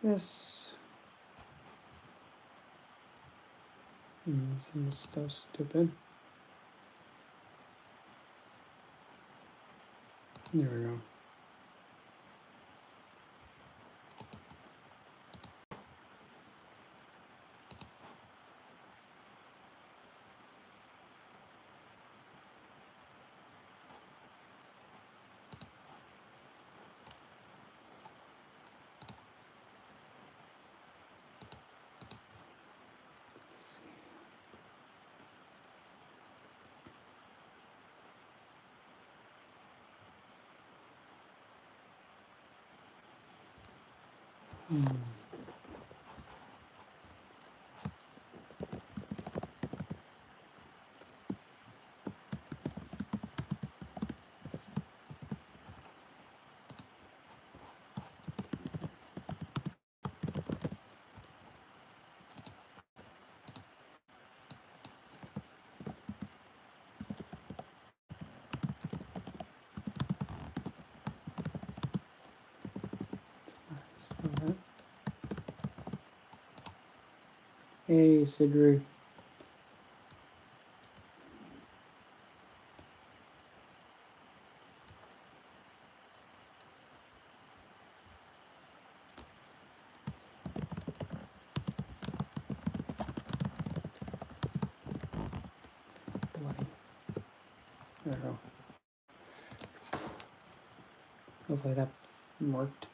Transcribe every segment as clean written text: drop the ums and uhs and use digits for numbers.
This. This stuff's stupid. There we go. Hey, Sidri. Bloody. There we go. Hopefully that worked.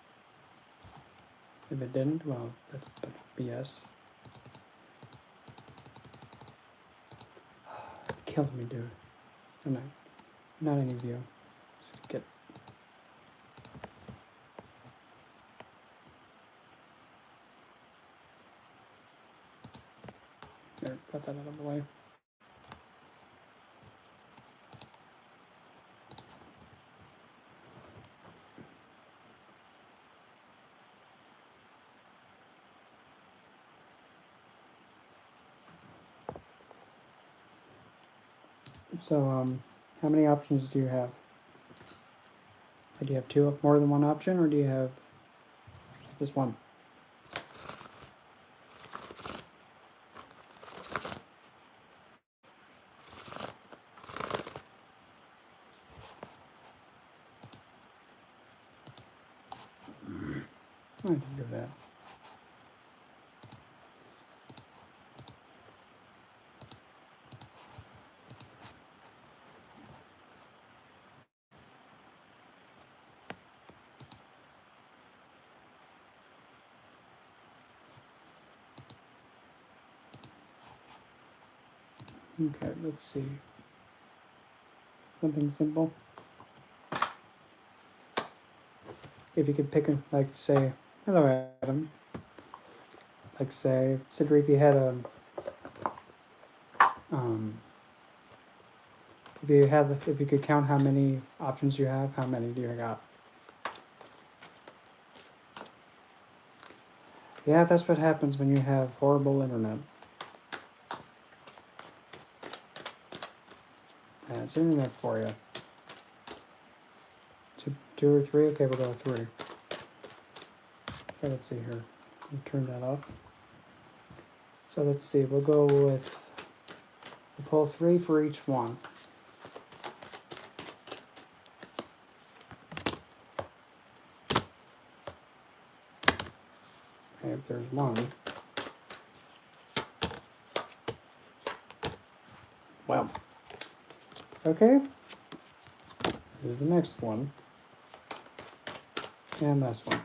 If it didn't, well, that's BS. Killing me, dude. I'm not any of you. Just get. There, got that out of the way. So, how many options do you have? Do you have more than one option, or do you have just one? I can do that. Okay, let's see. Something simple. If you could pick, like, say, hello, Adam. Like, say, Sidri, if you had a, if you could count how many options you have, how many do you got? Yeah, that's what happens when you have horrible internet. Yeah, it's internet for you. Two or three? Okay, we'll go with 3. Okay, let's see here. I'll turn that off. So let's see, we'll go with, we'll pull 3 for each one. Okay, if there's 1. Well, okay. Here's the next one. And this one.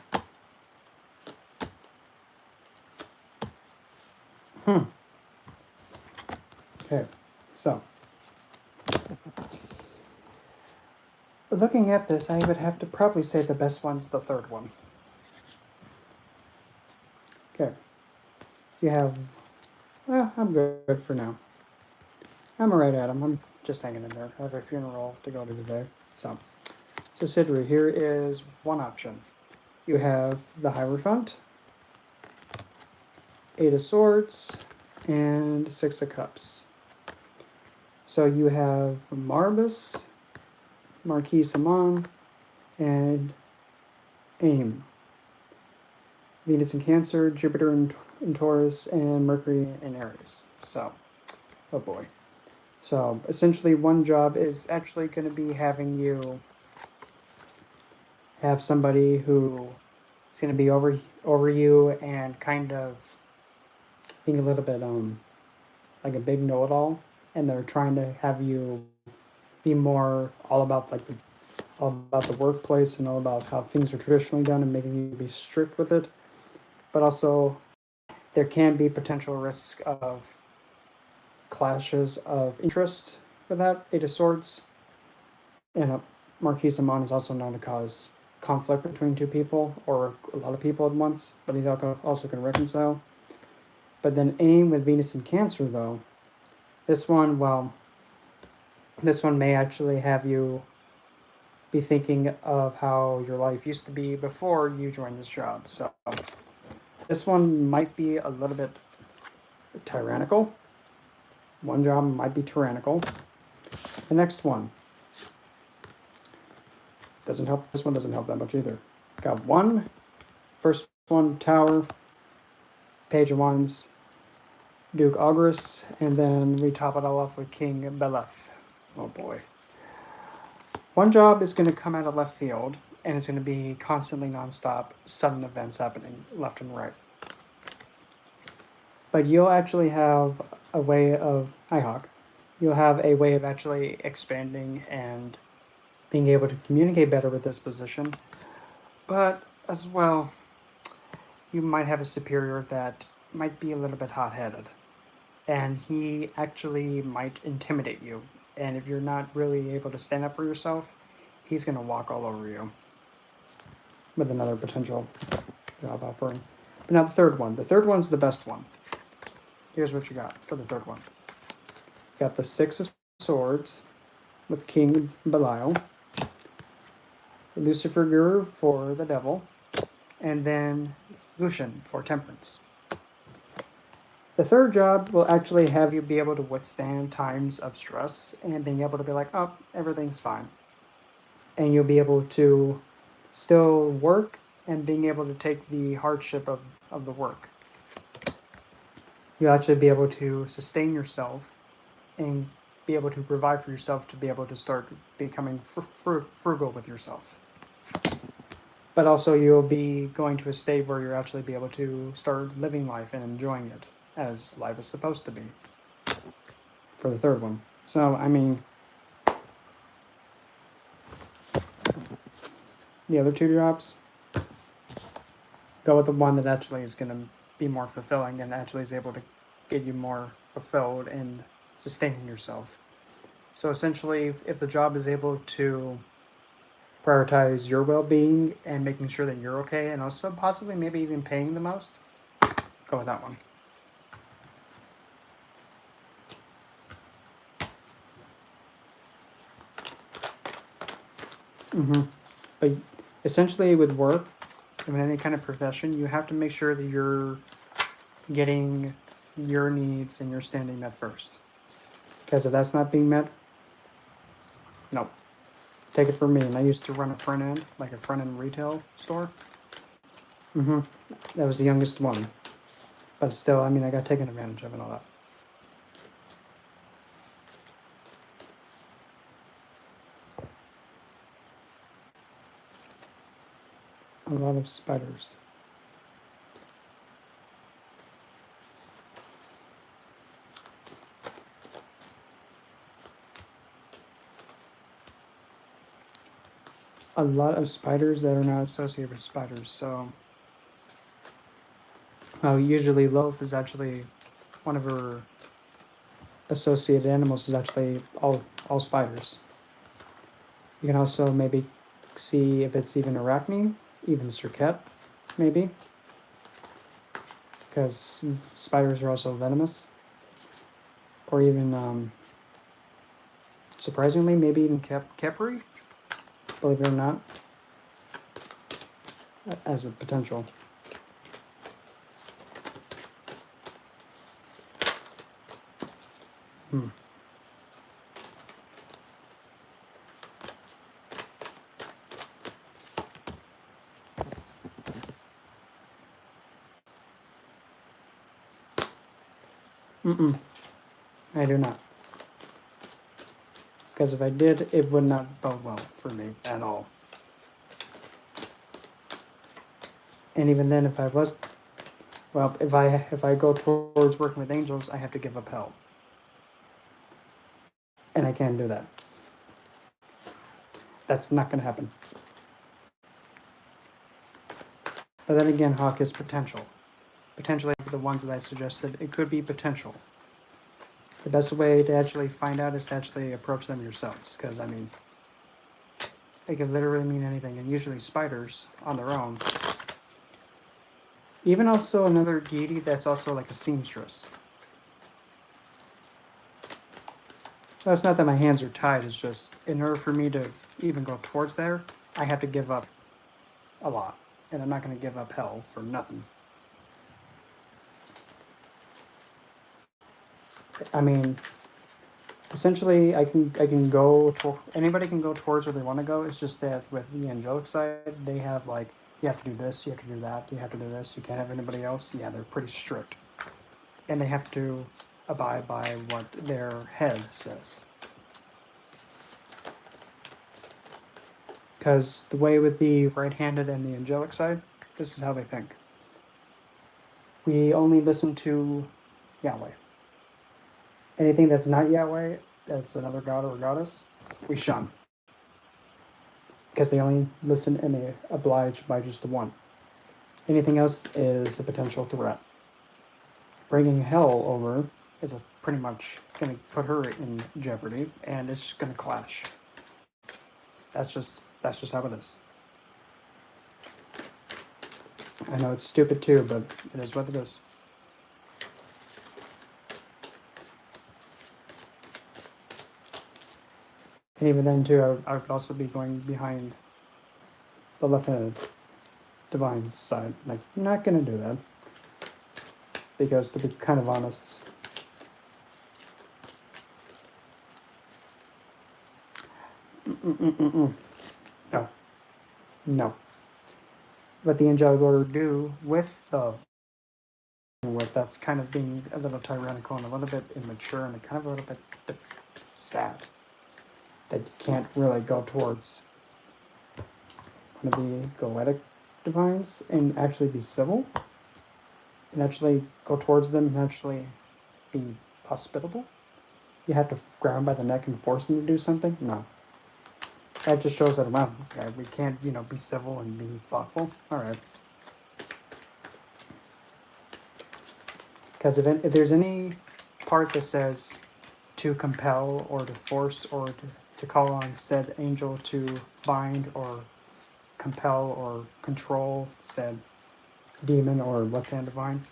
Okay, so. Looking at this, I would have to probably say the best one's the 3rd one. Okay. You have, well, I'm good for now. I'm alright, Adam. I'm just hanging in there. I have a funeral to go to today. So Sidri, here is one option. You have the Hierophant, 8 of Swords, and 6 of Cups. So you have Marbus, Marquis Saman, and aim. Venus in Cancer, Jupiter in Taurus, and Mercury in Aries. So, oh boy. So essentially one job is actually going to be having you have somebody who is going to be over you and kind of being a little bit like a big know-it-all, and they're trying to have you be more all about all about the workplace and all about how things are traditionally done and making you be strict with it. But also there can be potential risk of clashes of interest with that. Eight of Swords and a Marquise Amon is also known to cause conflict between two people or a lot of people at once, but he's also can reconcile. But then aim with Venus in Cancer, though, this one may actually have you be thinking of how your life used to be before you joined this job. So this one might be a little bit tyrannical. One job might be tyrannical. The next one doesn't help. This one doesn't help that much either. Got one. First one, Tower, Page of Wands, Duke Auguras, and then we top it all off with King Beleth. Oh boy. One job is going to come out of left field, and it's going to be constantly nonstop, sudden events happening left and right. But you'll actually have a way of, hi Hawk, you'll have a way of actually expanding and being able to communicate better with this position. But as well, you might have a superior that might be a little bit hot-headed, and he actually might intimidate you. And if you're not really able to stand up for yourself, he's going to walk all over you with another potential job offering. But now the third one. The third one's the best one. Here's what you got for the third one. You got the Six of Swords with King Belial, Lucifer Guru for the Devil, and then Lucian for Temperance. The third job will actually have you be able to withstand times of stress and being able to be like, oh, everything's fine. And you'll be able to still work and being able to take the hardship of the work. You'll actually be able to sustain yourself and be able to provide for yourself to be able to start becoming frugal with yourself. But also you'll be going to a state where you'll actually be able to start living life and enjoying it as life is supposed to be for the third one. So, I mean, the other two jobs, go with the one that actually is going to be more fulfilling and actually is able to get you more fulfilled in sustaining yourself. So essentially, if the job is able to prioritize your well-being and making sure that you're okay, and also possibly maybe even paying the most, go with that one. But essentially with work, in any kind of profession, you have to make sure that you're getting your needs and your standing met first. Because if that's not being met, no. Take it from me. And I used to run a front end, like a front end retail store. That was the youngest one. But still, I mean, I got taken advantage of and all that. A lot of spiders. A lot of spiders that are not associated with spiders. So, usually Loaf is actually one of her associated animals is actually all spiders. You can also maybe see if it's even Arachne, even Cirquet, maybe. Because spiders are also venomous. Or even, surprisingly, maybe even Capri. Believe it or not, as a potential. Mm-mm. I do not. Because if I did, it would not bode well for me at all. And even then, if I was, well, if I go towards working with angels, I have to give up hell, and I can't do that. That's not going to happen. But then again, Hawk is potential. Potentially, the ones that I suggested, it could be potential. The best way to actually find out is to actually approach them yourselves, because I mean, they could literally mean anything, and usually spiders on their own. Even also another deity that's also like a seamstress. Well, it's not that my hands are tied, it's just in order for me to even go towards there, I have to give up a lot. And I'm not going to give up hell for nothing. I mean, essentially, I can go to anybody can go towards where they want to go. It's just that with the angelic side, they have like you have to do this, you have to do that, you have to do this. You can't have anybody else. Yeah, they're pretty strict, and they have to abide by what their head says. Because the way with the right-handed and the angelic side, this is how they think. We only listen to Yahweh. Anything that's not Yahweh, that's another god or goddess, we shun. Because they only listen and they oblige by just the one. Anything else is a potential threat. Bringing hell over is pretty much going to put her in jeopardy, and it's just going to clash. That's just how it is. I know it's stupid too, but it is what it is. And even then too, I would also be going behind the left-handed divine side. Like, I'm not going to do that. Because to be kind of honest, no. What the angelic order do with that's kind of being a little tyrannical and a little bit immature and kind of a little bit sad that you can't really go towards one of the goetic divines and actually be civil and actually go towards them and actually be hospitable. You have to grab them by the neck and force them to do something? No. That just shows that, well, okay, we can't, be civil and be thoughtful. All right. Because if there's any part that says to compel or to force or to call on said angel to bind or compel or control said demon or left-hand divine,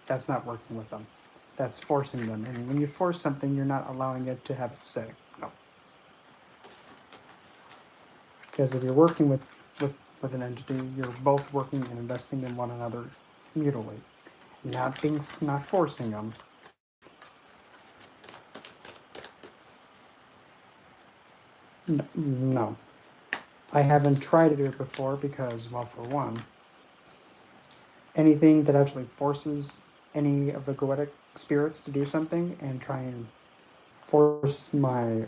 that's not working with them. That's forcing them. And when you force something, you're not allowing it to have its say. No. Because if you're working with an entity, you're both working and investing in one another mutually. Not forcing them. No. I haven't tried to do it before because, well, for one, anything that actually forces any of the goetic spirits to do something and try and force my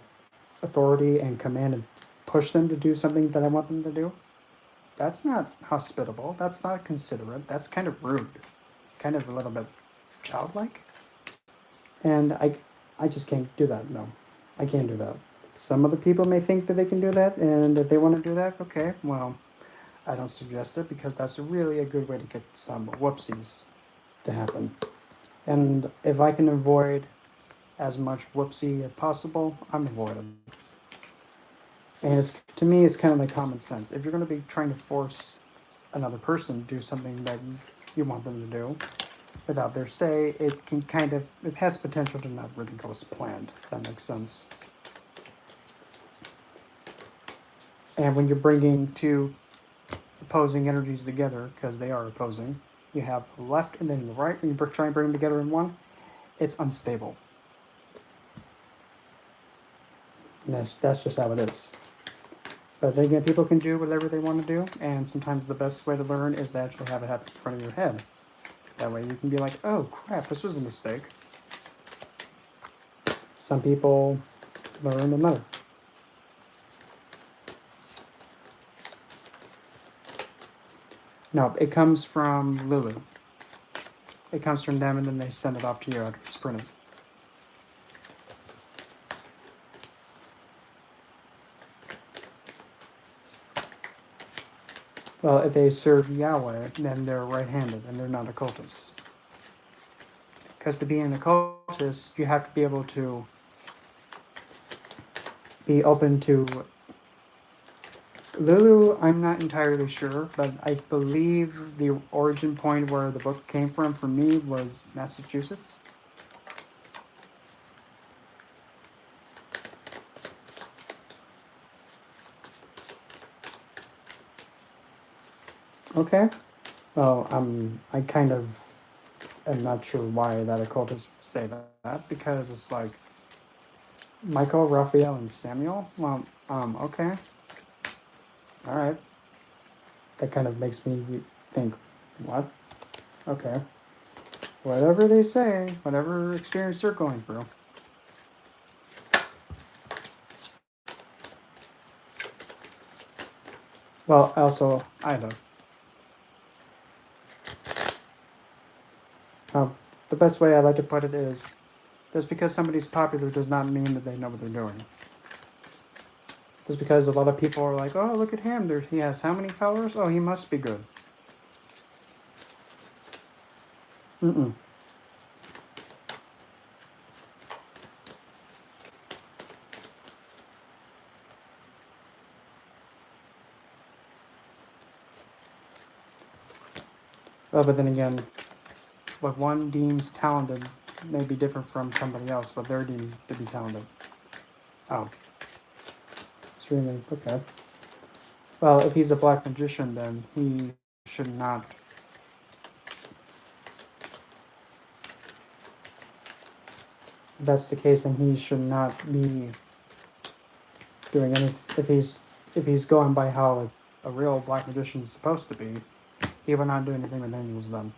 authority and command and push them to do something that I want them to do, that's not hospitable. That's not considerate. That's kind of rude. Kind of a little bit childlike. And I just can't do that. No, I can't do that. Some other people may think that they can do that, and if they want to do that, okay, well, I don't suggest it because that's really a good way to get some whoopsies to happen. And if I can avoid as much whoopsie as possible, I'm avoiding. And to me, it's kind of like common sense. If you're going to be trying to force another person to do something that you want them to do without their say, it has potential to not really go as planned, if that makes sense. And when you're bringing two opposing energies together, because they are opposing, you have the left and then the right, when you try and bring them together in one, it's unstable. And that's just how it is. But then again, people can do whatever they want to do, and sometimes the best way to learn is to actually have it happen in front of your head. That way you can be like, oh crap, this was a mistake. Some people learn another. No, it comes from Lulu. It comes from them, and then they send it off to you after it's printed. Well, if they serve Yahweh, then they're right-handed, and they're not occultists. Because to be an occultist, you have to be able to be open to Lulu. I'm not entirely sure, but I believe the origin point where the book came from for me was Massachusetts. Okay. Well, I kind of am not sure why that occultist would say that, because it's like Michael, Raphael, and Samuel. Well, okay. All right. That kind of makes me think, what? Okay. Whatever they say, whatever experience they're going through. Well, also, I don't. The best way I like to put it is, just because somebody's popular does not mean that they know what they're doing. Just because a lot of people are like, oh, look at him, he has how many followers? Oh, he must be good. Mm-mm. Well, but then again, what one deems talented may be different from somebody else, but they're deemed to be talented. Oh. Streaming, okay. Well, if he's a black magician, then he should not. If that's the case, then he should not be doing any. If he's going by how a real black magician is supposed to be, he will not do anything with angels then.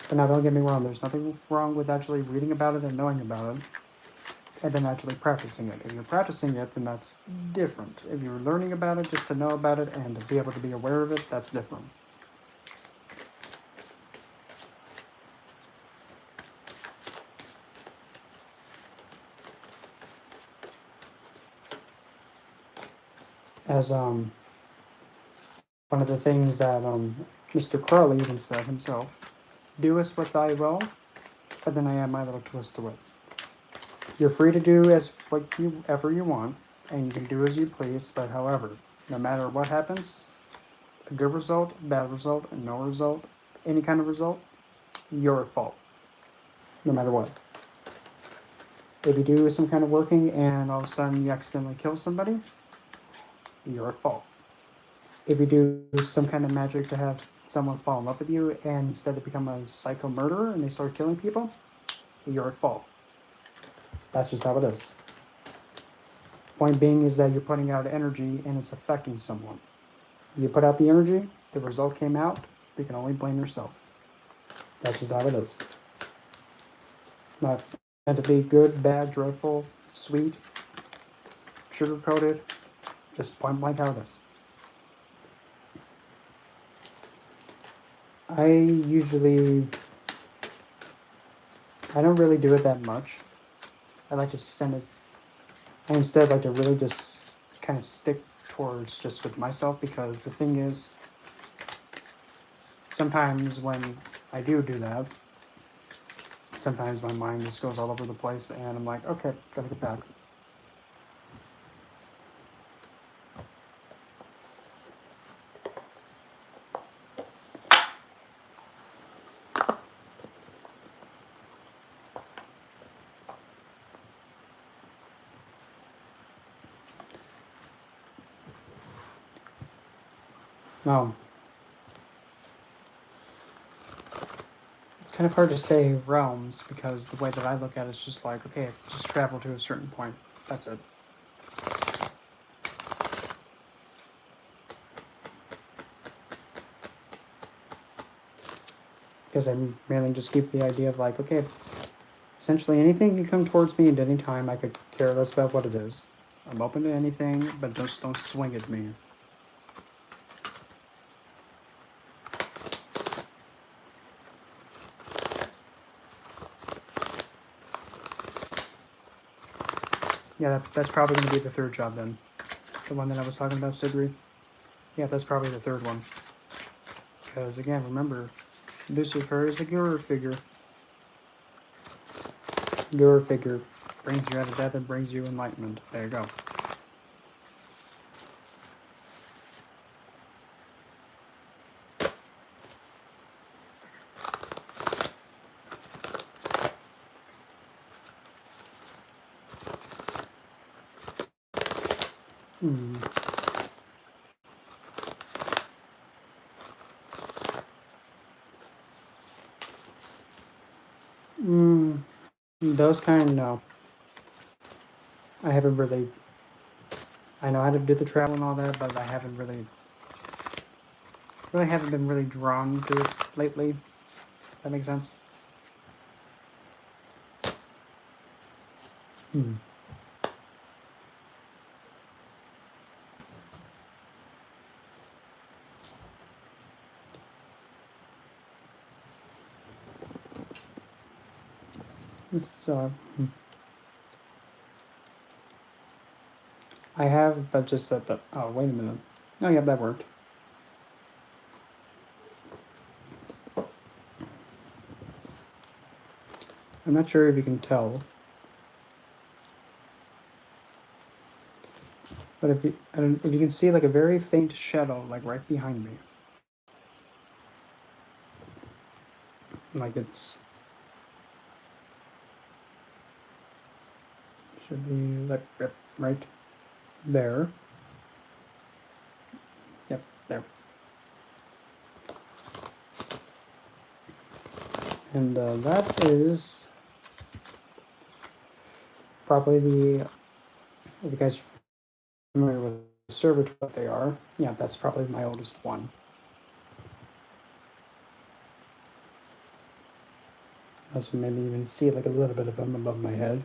But now, don't get me wrong, there's nothing wrong with actually reading about it and knowing about it, and then actually practicing it. If you're practicing it, then that's different. If you're learning about it just to know about it and to be able to be aware of it, that's different. As one of the things that Mr. Crowley even said himself, doest what thy will, but then I add my little twist to it. You're free to do whatever you want, and you can do as you please, but however, no matter what happens, a good result, bad result, and no result, any kind of result, you're at fault. No matter what. If you do some kind of working and all of a sudden you accidentally kill somebody, you're at fault. If you do some kind of magic to have someone fall in love with you and instead become a psycho murderer and they start killing people, you're at fault. That's just how it is. Point being is that you're putting out energy and it's affecting someone. You put out the energy, the result came out, you can only blame yourself. That's just how it is. Not meant to be good, bad, dreadful, sweet, sugar-coated, just point blank how it is. I don't really do it that much. I like to extend it. I instead like to really just kind of stick towards just with myself, because the thing is, sometimes when I do that, sometimes my mind just goes all over the place and I'm like, okay, gotta get back. No. It's kind of hard to say realms, because the way that I look at it is just like, okay, just travel to a certain point. That's it. because I mainly just keep the idea of like, okay, essentially anything can come towards me at any time. I could care less about what it is. I'm open to anything, but just don't swing at me. Yeah, that's probably going to be the third job then. The one that I was talking about, Sidri. Yeah, that's probably the third one. Because again, remember, Lucifer is a guru figure. Guru figure brings you out of death and brings you enlightenment. There you go. Those kind, no. I haven't really. I know how to do the travel and all that, but I haven't really haven't been really drawn to it lately. That makes sense. So, I have, but just at the. Oh, wait a minute. Oh, yeah, that worked. I'm not sure if you can tell, but if you can see like a very faint shadow like right behind me, like it's should be like right there. Yep, there. And that is probably the, if you guys are familiar with the server, what they are, yeah, that's probably my oldest one. Also maybe even see like a little bit of them above my head.